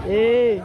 Eh.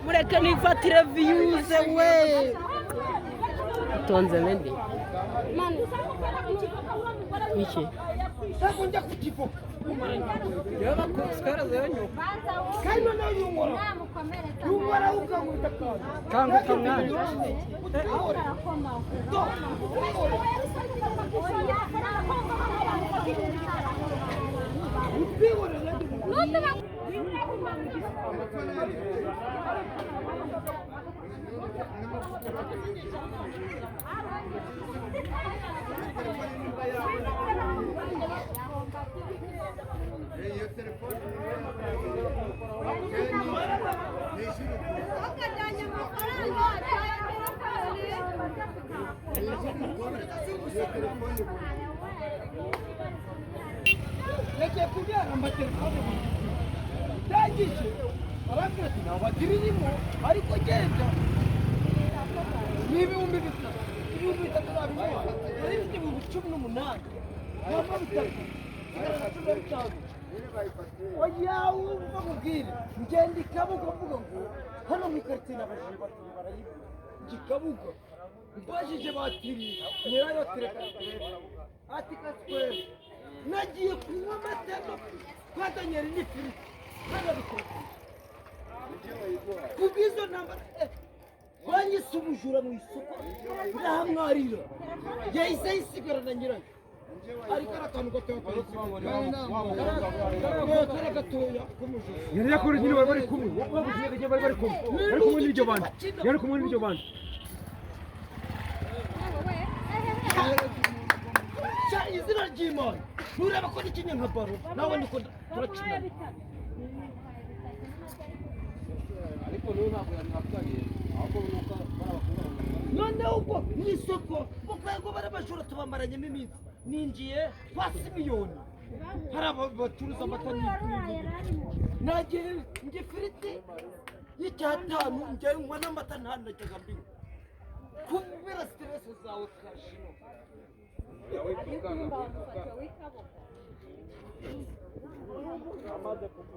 Mureke nifatire views we tonze mendi iki Sakunja kutipo yaba kuskara zanyu kaino na yungora ukamwita kanga kamwana Leke kujana amatelefone ndagije abakrati nabagiririmo ariko genda n'ibihumbi bitatu babimwa ari ibihumbi 18 namba bitatu oya umva mubwire ngenda ikabuga mvuga ngo hano mu quartier n'abajije barayiba gikabuga mbajije batiri nyirayo telefone ati kaswere nagiye kunywa amata kwa Daniel n'ifiriti hano bikoze kubwizo namba banyise ubujura mu isoko ndahamwarira yahise yisigara na nyirayo ariko arakantu gatoya yari yakora nyine bari kumwe babuze bari kumwe n'ibyo bandi yari kumwe n'ibyo bandi izina ry'Imana nureba ko n'ikinye nka baro nawe niko turakina ariko rero ntabwo yanakariye ahubwo nuko barabakunda noneho ubwo mu isoko bakayego barabashora tubamaranyemo iminsi ninjiye kwa Simiyoni hari abacuruza amata n'ibindi nagiye njye firiti y'icyatanu njye nywa n'amata ntanajyaga mbinywa kubera stress zawe kashino